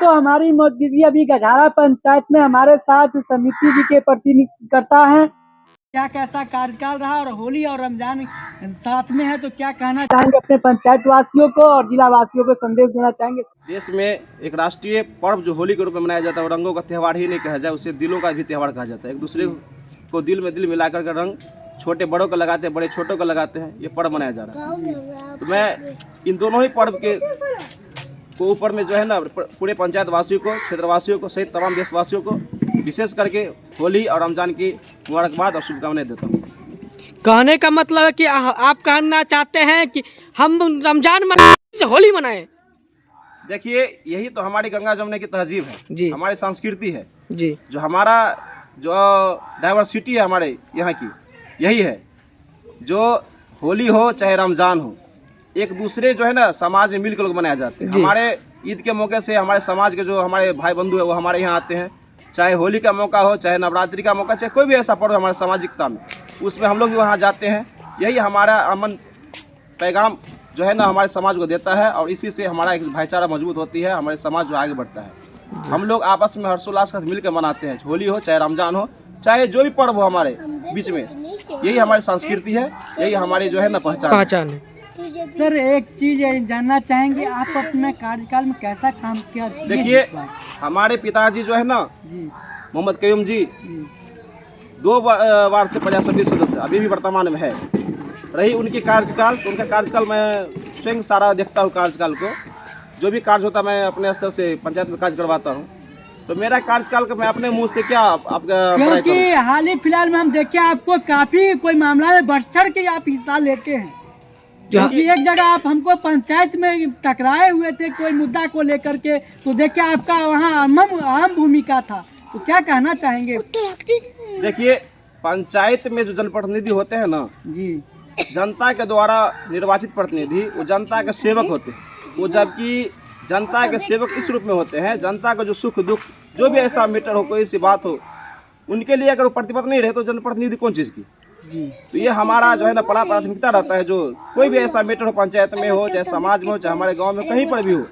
तो हमारी मौजूदगी अभी गजारा पंचायत में हमारे साथ समिति जी के प्रतिनिधित्व करता है। क्या कैसा कार्यकाल रहा और होली और रमजान साथ में है, तो क्या कहना चाहेंगे अपने पंचायत वासियों को और जिला वासियों को संदेश देना चाहेंगे? देश में एक राष्ट्रीय पर्व जो होली के रूप में मनाया जाता है वो रंगों का त्यौहार ही नहीं कहा जाए, उसे दिलों का भी त्यौहार कहा जाता है। एक दूसरे को दिल में दिल मिलाकर के रंग छोटे बड़ों को लगाते हैं, बड़े छोटों को लगाते हैं, ये पर्व मनाया जा रहा है। तो मैं इन दोनों ही पर्व के ऊपर में जो है ना पूरे पंचायत वासियों को, क्षेत्रवासियों को सहित तमाम देशवासियों को विशेष करके होली और रमजान की मुबारकबाद और शुभकामनाएं देता हूँ। कहने का मतलब है कि आप कहना चाहते हैं कि हम रमजान मनाएं, होली मनाएं। देखिए, यही तो हमारी गंगा जमुने की तहजीब है जी, हमारी संस्कृति है जी, जो हमारा जो डाइवर्सिटी है हमारे यहाँ की, यही है। जो होली हो चाहे रमजान हो, एक दूसरे जो है ना समाज में मिलकर लोग मनाए जाते हैं। हमारे ईद के मौके से हमारे समाज के जो हमारे भाई बंधु है वो हमारे यहाँ आते हैं, चाहे होली का मौका हो, चाहे नवरात्रि का मौका, चाहे कोई भी ऐसा पर्व हमारे सामाजिकता में, उसमें हम लोग भी वहाँ जाते हैं। यही हमारा अमन पैगाम जो है ना हमारे समाज को देता है और इसी से हमारा एक भाईचारा मजबूत होती है, हमारे समाज जो आगे बढ़ता है। हम लोग आपस में हर्षोल्लास के साथ मिलकर मनाते हैं, होली हो चाहे रमजान हो, चाहे जो भी पर्व हो हमारे बीच में। यही हमारी संस्कृति है, यही हमारी जो है ना पहचान है। सर, एक चीज जानना चाहेंगे, आप अपने कार्यकाल में कैसा काम किया? देखिए, हमारे पिताजी जो है ना मोहम्मद कयूम जी 2 बार से प्रजा समिति सदस्य अभी भी वर्तमान में है। रही उनकी कार्यकाल, तो उनका कार्यकाल मैं स्वयं सारा देखता हूँ। कार्यकाल को जो भी कार्य होता है मैं अपने स्तर से पंचायत में कार्य करवाता हूँ। तो मेरा कार्यकाल का मैं अपने मुंह से क्या आपका, क्योंकि हाल ही फिलहाल में हम देखे आपको काफी कोई मामला में बढ़ चढ़ के आप हिस्सा लेते हैं। क्योंकि एक जगह आप हमको पंचायत में टकराए हुए थे कोई मुद्दा को लेकर के, तो देखिए आपका वहाँ अहम भूमिका था, तो क्या कहना चाहेंगे? देखिए, पंचायत में जो जनप्रतिनिधि होते हैं ना जी, जनता के द्वारा निर्वाचित प्रतिनिधि, वो जनता के सेवक होते हैं। वो जबकि जनता के सेवक इस रूप में होते हैं, जनता का जो सुख दुख जो भी ऐसा मैटर हो, कोई सी बात हो, उनके लिए अगर वो प्रतिबद्ध नहीं रहे तो जनप्रतिनिधि कौन चीज़ की। तो ये हमारा जो है ना बड़ा प्राथमिकता रहता है। जो कोई भी ऐसा मैटर हो, पंचायत में हो, चाहे समाज में हो, चाहे हमारे गांव में कहीं पर भी हो,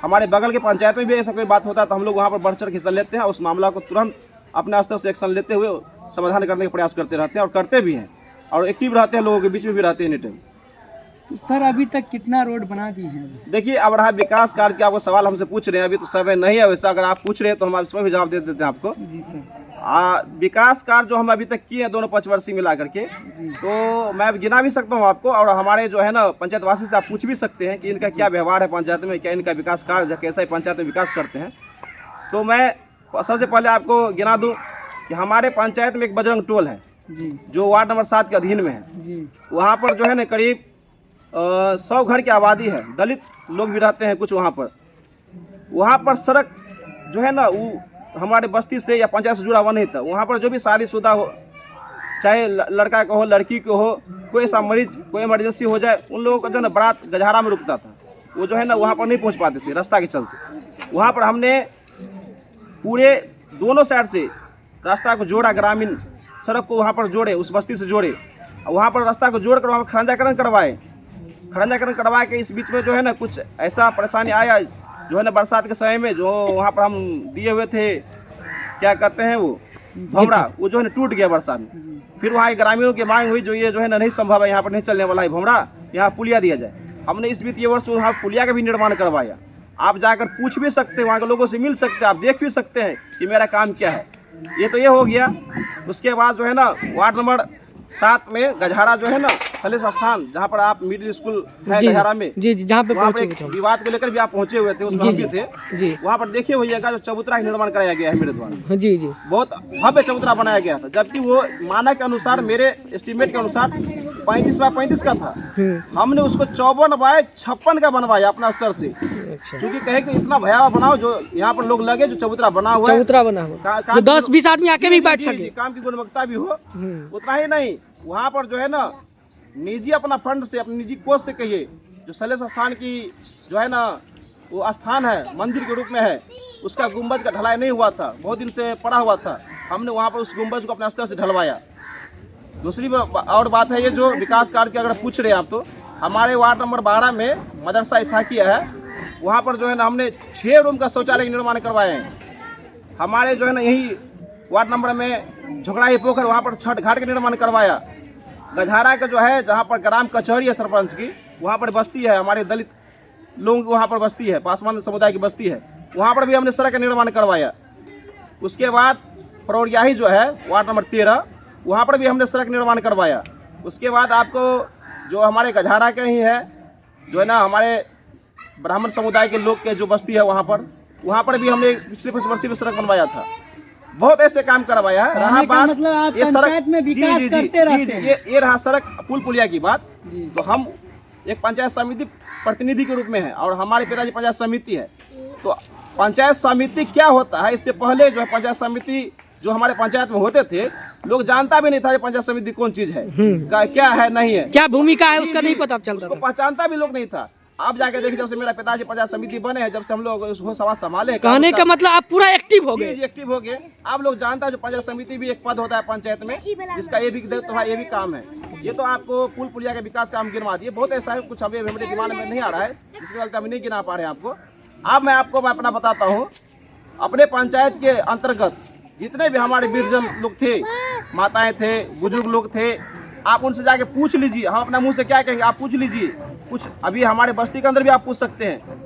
हमारे बगल के पंचायत में भी ऐसा कोई बात होता है तो हम लोग वहाँ पर बढ़ चढ़ के हिस्सा लेते हैं। उस मामला को तुरंत अपने स्तर से एक्शन लेते हुए समाधान करने का प्रयास करते रहते हैं और करते भी हैं और एक्टिव रहते हैं, लोगों के बीच में भी रहते हैं एनी टाइम। तो सर, अभी तक कितना रोड बना दी है? देखिए, अब रहा विकास कार्य के, आपको सवाल हमसे पूछ रहे हैं, अभी तो समय नहीं है वैसा। अगर आप पूछ रहे हैं तो हम इसमें भी जवाब दे देते हैं आपको। जी सर। विकास कार्य जो हम अभी तक किए हैं दोनों पंचवर्षीय मिला करके, तो मैं गिना भी सकता हूँ आपको। और हमारे जो है ना पंचायतवासी से आप पूछ भी सकते हैं कि इनका क्या व्यवहार है पंचायत में, क्या इनका विकास कार्य कैसा ही पंचायत में विकास करते हैं। तो मैं सबसे पहले आपको गिना दूँ कि हमारे पंचायत में एक बजरंग टोल है जो वार्ड नंबर 7 के अधीन में है। वहाँ पर जो है ना करीब 100 घर की आबादी है, दलित लोग भी रहते हैं कुछ वहाँ पर सड़क जो है ना वो हमारे बस्ती से या पंचायत से जुड़ा हुआ नहीं था। वहाँ पर जो भी शादीशुदा हो, चाहे लड़का को हो, लड़की को हो, कोई ऐसा मरीज, कोई इमरजेंसी हो जाए, उन लोगों का जो है ना बारात गजारा में रुकता था। वो जो है ना वहाँ पर नहीं पहुँच पाते थे रास्ता के चलते। वहाँ पर हमने पूरे दोनों साइड से रास्ता को जोड़ा, ग्रामीण सड़क को वहाँ पर जोड़े, उस बस्ती से जोड़े, वहाँ पर रास्ता को जोड़ कर वहाँ पर खरंजाकरण करवा के इस बीच में जो है ना कुछ ऐसा परेशानी आया जो है ना बरसात के समय में, जो वहाँ पर हम दिए हुए थे, क्या कहते हैं वो भमरा, वो जो है ना टूट गया बरसात में। फिर वहाँ ग्रामीणों की मांग हुई जो ये जो है ना नहीं संभव है, यहाँ पर नहीं चलने वाला है भमरा, यहाँ पुलिया दिया जाए। हमने इस वित्तीय वर्ष वहाँ पुलिया का भी निर्माण करवाया। आप जाकर पूछ भी सकते हैं, वहाँ के लोगों से मिल सकते हैं, आप देख भी सकते हैं कि मेरा काम क्या है। ये तो ये हो गया। उसके बाद जो है ना वार्ड नंबर 7 में गजहारा जो है ना सलेश स्थान, जहाँ पर आप मिडिल स्कूल है गजहारा में, जी जहाँ पे विवाद को लेकर भी आप पहुँचे हुए थे, उसमें हम भी थे। वहाँ पर देखिए भैया जो चबूतरा निर्माण कराया गया है मेरे द्वारा, जी बहुत भव्य चबूतरा बनाया गया था। जबकि वो मानक के अनुसार, मेरे एस्टिमेट के अनुसार 35 बाय 35 का था, हमने उसको 54 बाय 56 का बनवाया अपना स्तर से। क्योंकि कहे कि इतना भयावह बनाओ जो यहाँ पर लोग लगे, जो चबूतरा बना हुआ है, 10-20 आदमी आके भी बैठ सके, काम की गुणवत्ता भी हो। उतना ही नहीं, वहाँ पर जो है ना निजी अपना फंड से, अपने निजी कोष से कहिए, जो सलेश स्थान की जो है ना वो स्थान है, मंदिर के रूप में है, उसका गुंबज का ढलाई नहीं हुआ था, बहुत दिन से पड़ा हुआ था। हमने वहाँ पर उस गुंबज को अपने स्तर से ढलवाया। दूसरी और बात है, ये जो विकास कार्य की अगर पूछ रहे हैं आप, तो हमारे वार्ड नंबर 12 में मदरसा इसाकिया है, वहाँ पर जो है ना हमने 6 रूम का शौचालय का निर्माण करवाए हैं। हमारे जो है ना यही वार्ड नंबर में झोकड़ाही पोखर, वहाँ पर छठ घाट का निर्माण करवाया। गजहारा का जो है जहाँ पर ग्राम कचहरी है सरपंच की, वहाँ पर बस्ती है, हमारे दलित लोग वहाँ पर बस्ती है, पासवान समुदाय की बस्ती है, वहाँ पर भी हमने सड़क का निर्माण करवाया। उसके बाद परौरियाही जो है वार्ड नंबर 13, वहाँ पर भी हमने सड़क निर्माण करवाया। उसके बाद आपको जो हमारे गजहारा के ही है, जो है ना हमारे ब्राह्मण समुदाय के लोग के जो बस्ती है वहाँ पर भी हमने पिछले कुछ वर्षों में सड़क बनवाया था। बहुत ऐसे काम करवाया है। रहा बात मतलब आप ये पंचायत में विकास करते रहते हैं। ये रहा सड़क पुल पुलिया की बात, तो हम एक पंचायत समिति प्रतिनिधि के रूप में है और हमारे पिताजी पंचायत समिति है। तो पंचायत समिति क्या होता है, इससे पहले जो है पंचायत समिति जो हमारे पंचायत में होते थे, लोग जानता भी नहीं था कि पंचायत समिति कौन चीज है, क्या है नहीं है, क्या भूमिका है उसका नहीं पता चलता उसको था। पहचानता भी लोग नहीं था। आप जाके देखिए, जब से मेरा पिताजी पंचायत समिति बने हैं, जब से हम लोग उसको समाज संभाले, कहने का मतलब आप पूरा एक्टिव हो गए। एक्टिव हो गए। आप लोग जानता है जो पंचायत समिति भी एक पद होता है पंचायत में, जिसका ये भी दायित्व है, ये भी काम है। ये तो आपको पुल पुलिया के विकास का हम गिनवा दिए, बहुत ऐसा है, कुछ हमें हमारे दिमाग में नहीं आ रहा है, जिसके चलते हम नहीं गिना पा रहे हैं आपको। अब मैं आपको अपना बताता हूँ, अपने पंचायत के अंतर्गत जितने भी हमारे वृद्धजन लोग थे, माताएं थे, बुजुर्ग लोग थे, आप उनसे जाके पूछ लीजिए। हम अपना मुंह से क्या कहेंगे, आप पूछ लीजिए। कुछ अभी हमारे बस्ती के अंदर भी आप पूछ सकते हैं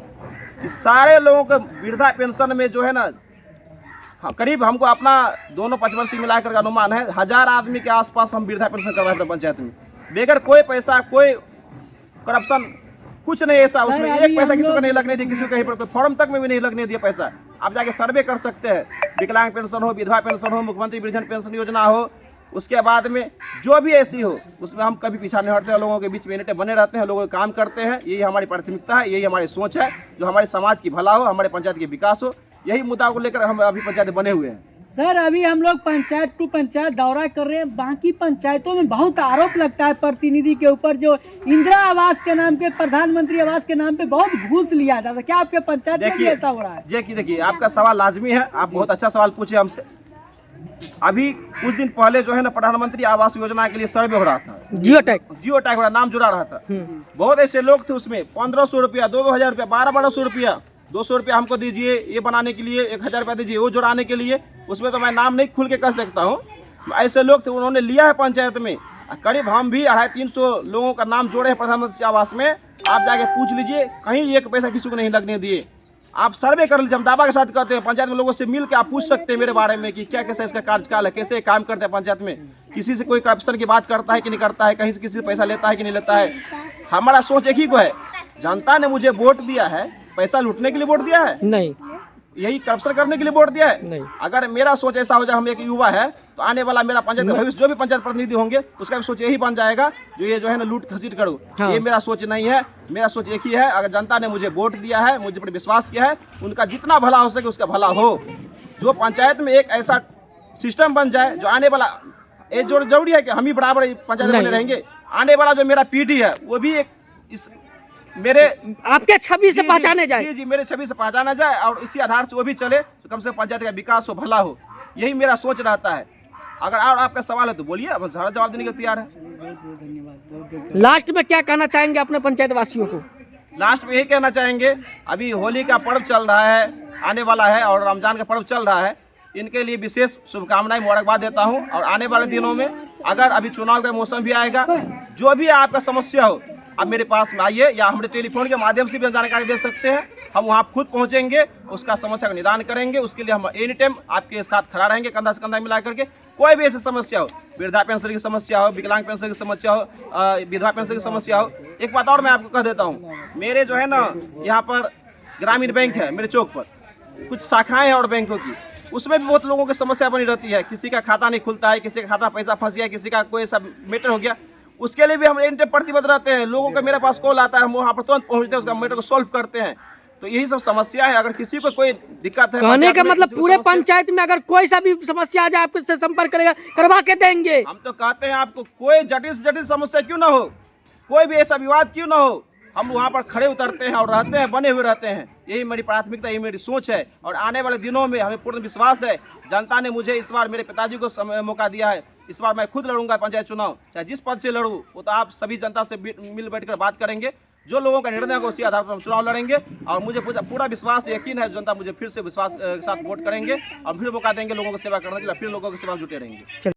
कि सारे लोगों को वृद्धा पेंशन में जो है ना, करीब हमको अपना दोनों 5 वर्ष मिलाकर का अनुमान है 1000 आदमी के आसपास हम वृद्धा पेंशन करवाए थे पंचायत में, बगैर कोई पैसा, कोई करप्शन, कुछ नहीं ऐसा उसमें एक पैसा किसी को नहीं लगने दिया, किसी को कहीं पर फॉर्म तक में भी नहीं लगने दिया पैसा। आप जाके सर्वे कर सकते हैं, विकलांग पेंशन हो, विधवा पेंशन हो, मुख्यमंत्री वृद्धजन पेंशन योजना हो, उसके बाद में जो भी ऐसी हो, उसमें हम कभी पीछा नहीं हटते, लोगों के बीच में एनिटे बने रहते हैं, लोगों के काम करते हैं। यही हमारी प्राथमिकता है, यही हमारी सोच है, जो हमारे समाज की भला हो, हमारे पंचायत के विकास हो, यही मुद्दा को लेकर हम अभी पंचायत बने हुए हैं। सर, अभी हम लोग पंचायत टू पंचायत दौरा कर रहे हैं। बाकी पंचायतों में बहुत आरोप लगता है प्रतिनिधि के ऊपर, जो इंदिरा आवास के नाम पे, प्रधानमंत्री आवास के नाम पे बहुत घूस लिया जाता है। क्या आपके पंचायत में भी ऐसा हो रहा है? देखिए, आपका सवाल लाजमी है, आप बहुत अच्छा सवाल पूछे हमसे। अभी कुछ दिन पहले जो है ना प्रधानमंत्री आवास योजना के लिए सर्वे हो रहा था, जियो टैग हो रहा, नाम जुड़ा रहा था। बहुत ऐसे लोग थे उसमें, 1500 रुपया, 2000 रुपया, 1200 रुपया, 200 रुपया हमको दीजिए ये बनाने के लिए, 1000 रुपया दीजिए वो जुड़ाने के लिए। उसमें तो मैं नाम नहीं खुल के कह सकता हूँ। ऐसे लोग थे, उन्होंने लिया है पंचायत में। करीब हम भी 250-300 लोगों का नाम जोड़े हैं प्रधानमंत्री आवास में। आप जाके पूछ लीजिए, कहीं एक पैसा किसी को नहीं लगने दिए। आप सर्वे कर लीजिए, हम दावा के साथ कहते हैं। पंचायत में लोगों से मिल के आप पूछ सकते हैं मेरे बारे में कि क्या कैसा इसका कार्यकाल है, कैसे काम करते हैं पंचायत में, किसी से कोई करप्शन की बात करता है कि नहीं करता है, कहीं से किसी से पैसा लेता है कि नहीं लेता है। हमारा सोच एक ही को है, जनता ने मुझे वोट दिया है, पैसा लूटने के लिए वोट दिया है नहीं, यही करप्शन करने के लिए वोट दिया है नहीं। अगर मेरा सोच ऐसा हो जाए, हम एक युवा है, तो आने वाला मेरा पंचायत का भविष्य, जो भी पंचायत प्रतिनिधि होंगे, उसका भी सोच यही बन जाएगा, जो ये जो है ना लूट खसीट करो। हाँ। ये मेरा सोच नहीं है, मेरा सोच एक ही है, अगर जनता ने मुझे वोट दिया है, मुझे पर विश्वास किया है, उनका जितना भला हो सके उसका भला हो। जो पंचायत में एक ऐसा सिस्टम बन जाए, जो आने वाला, ये जो जरूरी है कि हम ही बराबर पंचायत बने रहेंगे, आने वाला जो मेरा पीढ़ी है वो भी एक इस मेरे आपके छवि से पहचाने जाए। जी, मेरे छवि से पहचाना जाए और इसी आधार से वो भी चले, तो कम से कम पंचायत का विकास हो, भला हो। यही मेरा सोच रहता है। अगर और आपका सवाल है तो बोलिए, अब सारा जवाब देने के तैयार है। लास्ट में क्या कहना चाहेंगे अपने पंचायत वासियों को? लास्ट में यही कहना चाहेंगे, अभी होली का पर्व चल रहा है, आने वाला है, और रमजान का पर्व चल रहा है। इनके लिए विशेष शुभकामनाएं, मुबारकबाद देता हूं। और आने वाले दिनों में, अगर अभी चुनाव का मौसम भी आएगा, जो भी आपका समस्या हो, आप मेरे पास में आइए, या हमारे टेलीफोन के माध्यम से भी जानकारी दे सकते हैं। हम वहाँ खुद पहुँचेंगे, उसका समस्या का निदान करेंगे। उसके लिए हम एनी टाइम आपके साथ खड़ा रहेंगे, कंधा से कंधा मिला करके। कोई भी ऐसी समस्या हो, वृद्धा पेंशन की समस्या हो, विकलांग पेंशन की समस्या हो, विधवा पेंशन की समस्या हो। एक बात और मैं आपको कह देता हूँ, मेरे जो है ना यहाँ पर ग्रामीण बैंक है, मेरे चौक पर कुछ शाखाएँ हैं और बैंकों की, उसमें भी बहुत लोगों की समस्या बनी रहती है। किसी का खाता नहीं खुलता है, किसी का खाता पैसा फंस गया, किसी का कोई सब मैटर हो गया, उसके लिए भी हम एनी टाइम प्रतिबद्ध रहते हैं। लोगों का मेरे पास कॉल आता है, हम वहाँ पर तुरंत पहुँचते हैं, उसका मैटर को सॉल्व करते हैं। तो यही सब समस्या है। अगर किसी को कोई दिक्कत है, कहने का मतलब पूरे पंचायत में अगर कोई सा भी समस्या आ जाए, आपसे संपर्क करेगा, करवा के देंगे। हम तो कहते हैं आपको कोई जटिल से जटिल समस्या क्यों ना हो, कोई भी ऐसा विवाद क्यों ना हो, हम वहाँ पर खड़े उतरते हैं और रहते हैं, बने हुए रहते हैं। यही मेरी प्राथमिकता, यही मेरी सोच है। और आने वाले दिनों में हमें पूर्ण विश्वास है, जनता ने मुझे इस बार मेरे पिताजी को मौका दिया है, इस बार मैं खुद लड़ूंगा पंचायत चुनाव, चाहे जिस पद से लड़ूँ, वो तो आप सभी जनता से मिल बैठकर बात करेंगे। जो लोगों का निर्णय होगा उसी आधार पर हम चुनाव लड़ेंगे और मुझे पूरा विश्वास यकीन है जनता मुझे फिर से विश्वास के साथ वोट करेंगे और फिर मौका देंगे लोगों की सेवा करने के लिए, फिर लोगों की सेवा में जुटे रहेंगे।